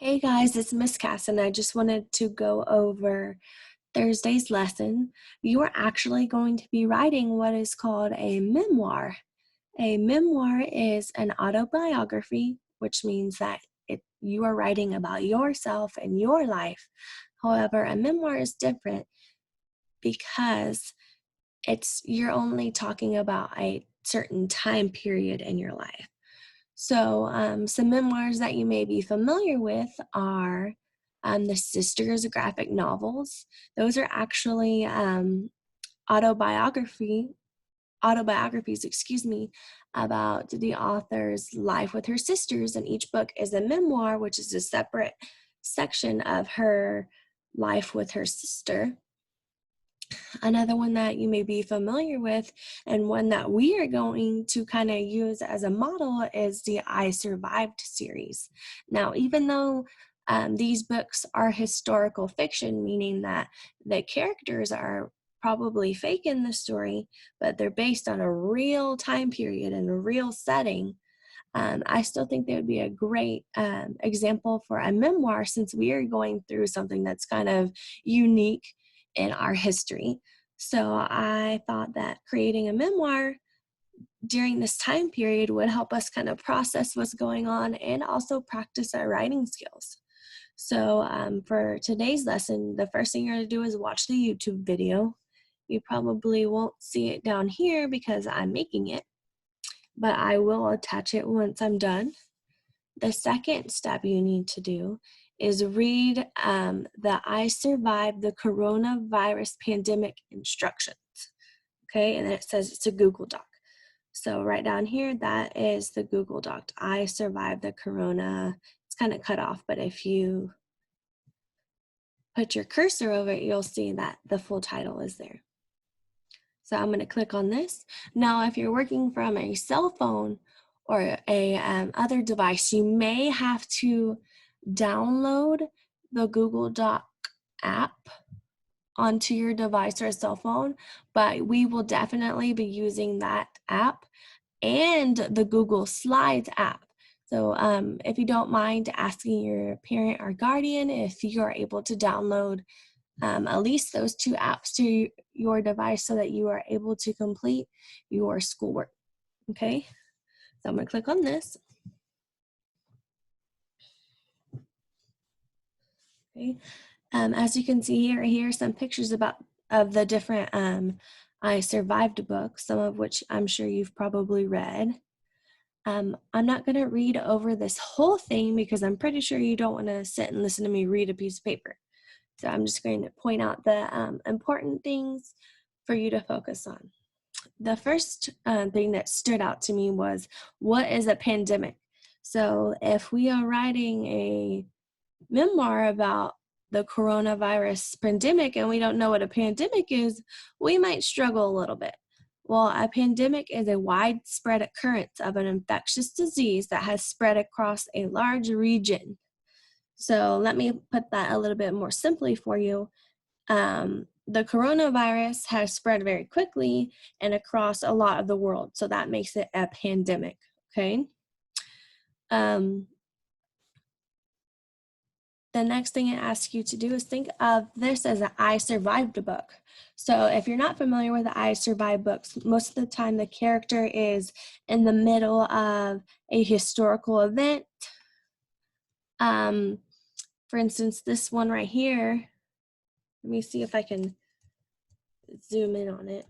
Hey guys, it's Miss Cass, and I just wanted to go over Thursday's lesson. You are actually going to be writing what is called a memoir. A memoir is an autobiography, which means that you are writing about yourself and your life. However, a memoir is different because you're only talking about a certain time period in your life. So, some memoirs that you may be familiar with are the Sisters graphic novels. Those are actually autobiographies, about the author's life with her sisters, and each book is a memoir, which is a separate section of her life with her sister. Another one that you may be familiar with, and one that we are going to kind of use as a model, is the I Survived series. Now, even though these books are historical fiction, meaning that the characters are probably fake in the story, but they're based on a real time period and a real setting, I still think they would be a great example for a memoir, since we are going through something that's kind of unique in our history. So I thought that creating a memoir during this time period would help us kind of process what's going on and also practice our writing skills. So for today's lesson, the first thing you're going to do is watch the YouTube video. You probably won't see it down here because I'm making it, but I will attach it once I'm done. The second step you need to do is read the I Survived the Coronavirus Pandemic instructions. Okay, and then it says it's a Google Doc. So right down here, that is the Google Doc. I Survived the Corona. It's kind of cut off, but if you put your cursor over it, you'll see that the full title is there. So I'm going to click on this. Now, if you're working from a cell phone or a other device, you may have to download the Google Doc app onto your device or cell phone, but we will definitely be using that app and the Google Slides app. So if you don't mind asking your parent or guardian if you are able to download at least those two apps to your device so that you are able to complete your schoolwork. Okay, so I'm going to click on this. Okay, as you can see here are some pictures of the different I Survived books, some of which I'm sure you've probably read. I'm not going to read over this whole thing because I'm pretty sure you don't want to sit and listen to me read a piece of paper. So I'm just going to point out the important things for you to focus on. The first thing that stood out to me was, what is a pandemic? So if we are writing a memoir about the coronavirus pandemic and we don't know what a pandemic is, we might struggle a little bit. Well, a pandemic is a widespread occurrence of an infectious disease that has spread across a large region. So let me put that a little bit more simply for you. The coronavirus has spread very quickly and across a lot of the world, so that makes it a pandemic, okay? The next thing it asks you to do is think of this as an I Survived book. So if you're not familiar with the I Survived books, most of the time the character is in the middle of a historical event. For instance, this one right here, let me see if I can zoom in on it.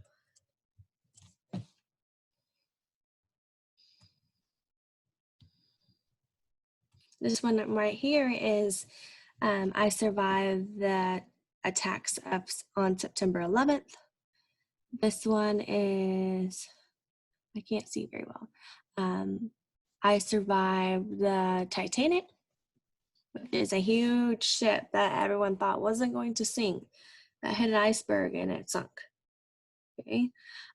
This one right here is I survived the attacks on September 11th. This one is, I can't see very well. I survived the Titanic, which is a huge ship that everyone thought wasn't going to sink, that hit an iceberg and it sunk. Okay,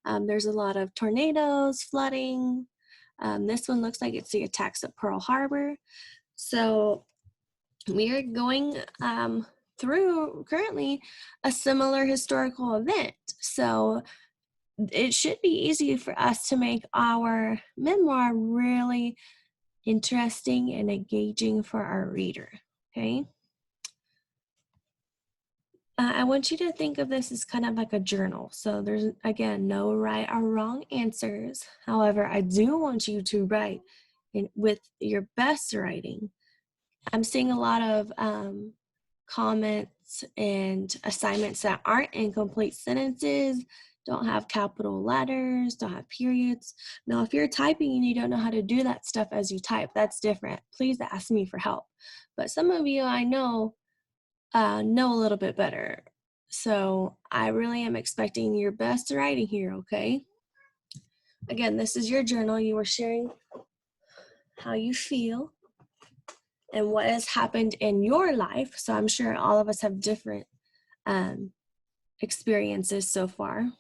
there's a lot of tornadoes, flooding. This one looks like it's the attacks at Pearl Harbor. So we are going through currently a similar historical event. So it should be easy for us to make our memoir really interesting and engaging for our reader. okay? I want you to think of this as kind of like a journal. So there's, again, no right or wrong answers. However, I do want you to write with your best writing. I'm seeing a lot of comments and assignments that aren't incomplete sentences, don't have capital letters, don't have periods. Now, if you're typing and you don't know how to do that stuff as you type, that's different. Please ask me for help. But some of you I know a little bit better. So I really am expecting your best writing here, okay? Again, this is your journal. You are sharing how you feel and what has happened in your life. So I'm sure all of us have different experiences so far.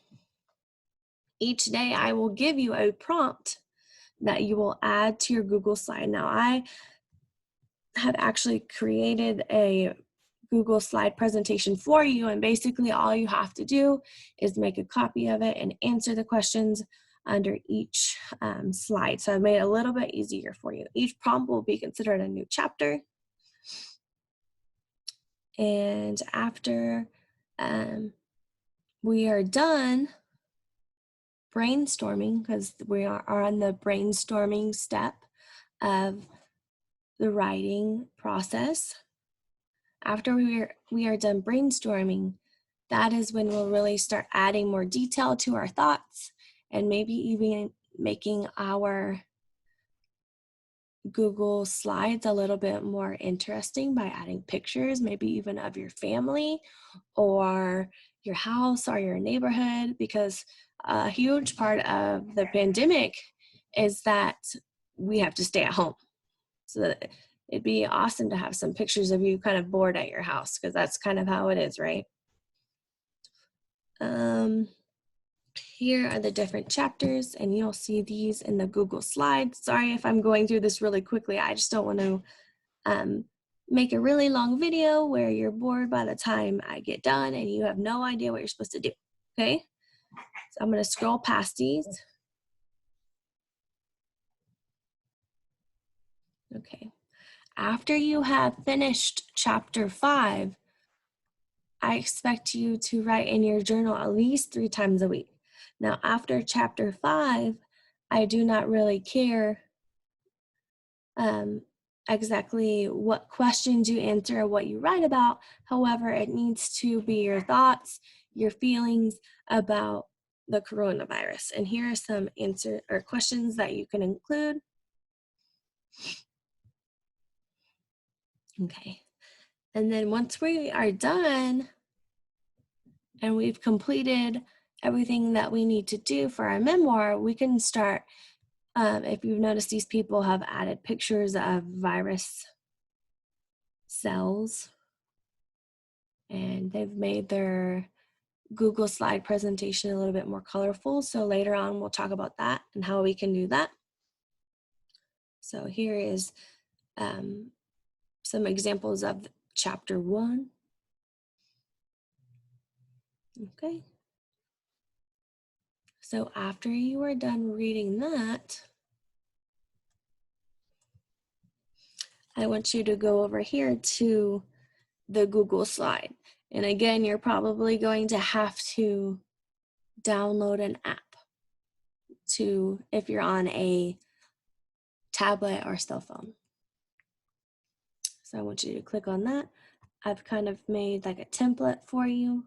Each day I will give you a prompt that you will add to your Google slide. Now I have actually created a Google slide presentation for you, and basically all you have to do is make a copy of it and answer the questions under each slide. So I've made it a little bit easier for you. Each prompt will be considered a new chapter. And after we are done brainstorming, because we are on the brainstorming step of the writing process, after we are done brainstorming, that is when we'll really start adding more detail to our thoughts and maybe even making our Google Slides a little bit more interesting by adding pictures, maybe even of your family or your house or your neighborhood, because a huge part of the pandemic is that we have to stay at home. So it'd be awesome to have some pictures of you kind of bored at your house, because that's kind of how it is, right? Here are the different chapters, and you'll see these in the Google Slides. Sorry if I'm going through this really quickly. I just don't want to make a really long video where you're bored by the time I get done and you have no idea what you're supposed to do, okay? So I'm gonna scroll past these. Okay. After you have finished chapter 5, I expect you to write in your journal at least 3 times a week. Now, after chapter 5, I do not really care exactly what questions you answer or what you write about. However, it needs to be your thoughts, your feelings about the coronavirus. And here are some answer or questions that you can include. Okay. And then once we are done and we've completed everything that we need to do for our memoir, we can start. If you've noticed, these people have added pictures of virus cells, and they've made their Google slide presentation a little bit more colorful. So later on, we'll talk about that and how we can do that. So here is some examples of chapter 1. Okay. So after you are done reading that, I want you to go over here to the Google slide. And again, you're probably going to have to download an app if you're on a tablet or cell phone. So I want you to click on that. I've kind of made like a template for you.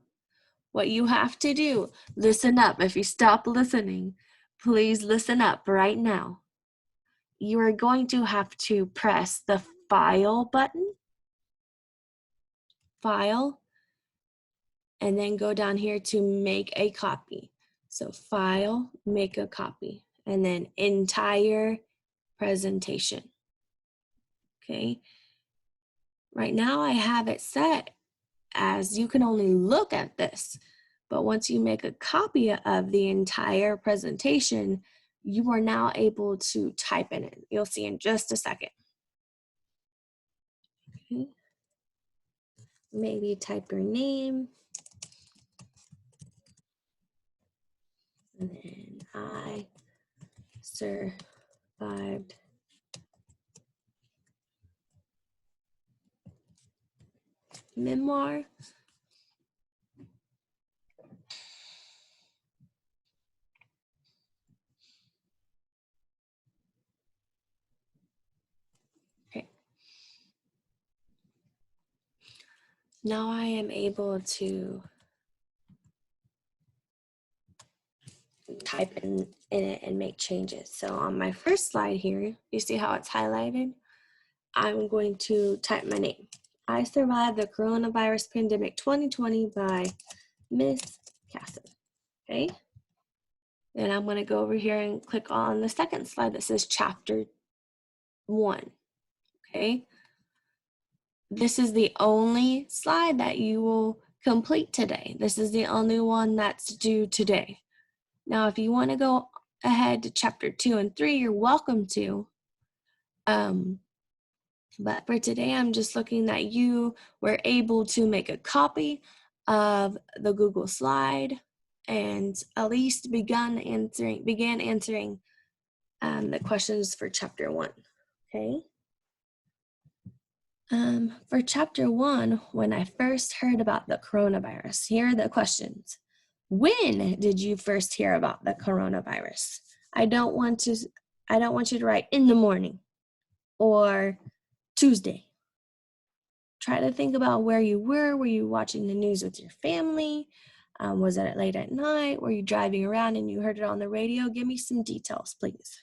What you have to do, listen up. If you stop listening, please listen up right now. You are going to have to press the File button, File, and then go down here to Make a Copy. So File, Make a Copy, and then Entire Presentation. Okay. Right now I have it set as you can only look at this, but once you make a copy of the entire presentation, you are now able to type in it. You'll see in just a second. Okay. Maybe type your name, and then I survived Memoir. Okay. Now I am able to type in it and make changes. So on my first slide here, you see how it's highlighted? I'm going to type my name. I Survived the Coronavirus Pandemic 2020 by Miss Casson. Okay. Then I'm going to go over here and click on the second slide that says Chapter 1. Okay. This is the only slide that you will complete today. This is the only one that's due today. Now, if you want to go ahead to Chapter 2 and 3, you're welcome to. But for today, I'm just looking that you were able to make a copy of the Google slide and at least began answering the questions for Chapter 1. Okay. For Chapter 1, when I first heard about the coronavirus, here are the questions. When did you first hear about the coronavirus? I don't want you to write in the morning or Tuesday. Try to think about where you were. Were you watching the news with your family? Was it late at night? Were you driving around and you heard it on the radio? Give me some details, please.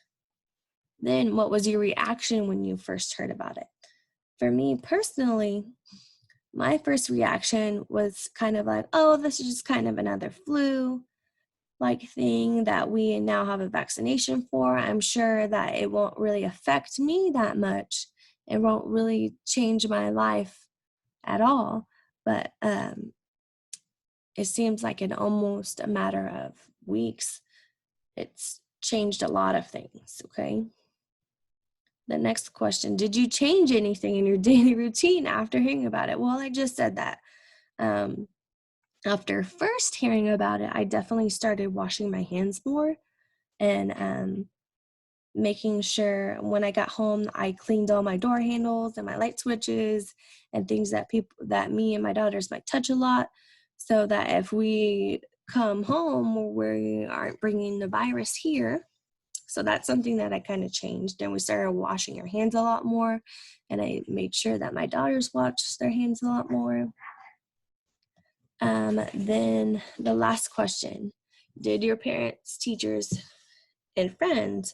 Then what was your reaction when you first heard about it? For me personally, my first reaction was kind of like, oh, this is just kind of another flu-like thing that we now have a vaccination for. I'm sure that it won't really affect me that much. It won't really change my life at all. But it seems like in almost a matter of weeks, it's changed a lot of things, okay? The next question, did you change anything in your daily routine after hearing about it? Well, I just said that. After first hearing about it, I definitely started washing my hands more and making sure when I got home, I cleaned all my door handles and my light switches and things that me and my daughters might touch a lot, so that if we come home, we aren't bringing the virus here. So that's something that I kind of changed, and we started washing our hands a lot more, and I made sure that my daughters washed their hands a lot more. Then the last question, did your parents, teachers, and friends,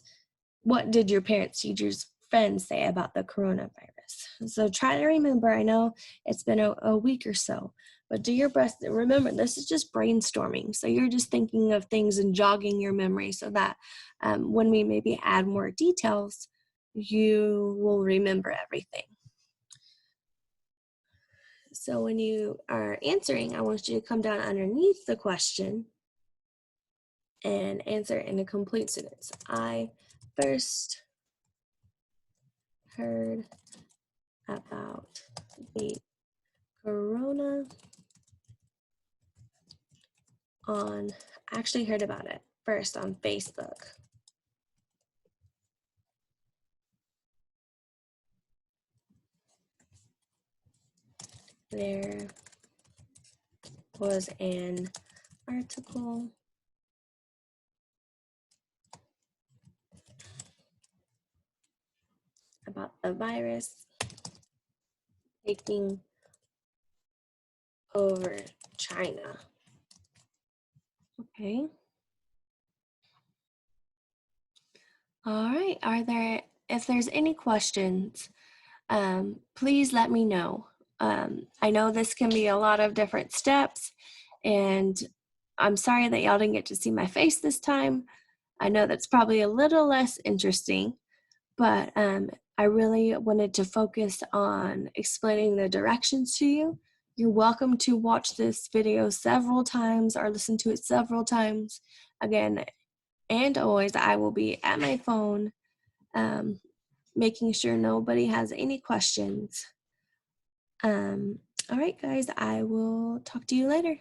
what did your parents, teachers, friends say about the coronavirus? So try to remember, I know it's been a week or so, but do your best. Remember, this is just brainstorming. So you're just thinking of things and jogging your memory so that when we maybe add more details, you will remember everything. So when you are answering, I want you to come down underneath the question and answer in a complete sentence. I first heard about the corona I actually heard about it first on Facebook. There was an article about the virus taking over China. Okay. All right. If there's any questions, please let me know. I know this can be a lot of different steps, and I'm sorry that y'all didn't get to see my face this time. I know that's probably a little less interesting, but I really wanted to focus on explaining the directions to you. You're welcome to watch this video several times or listen to it several times. Again, and always, I will be at my phone, making sure nobody has any questions. All right, guys, I will talk to you later.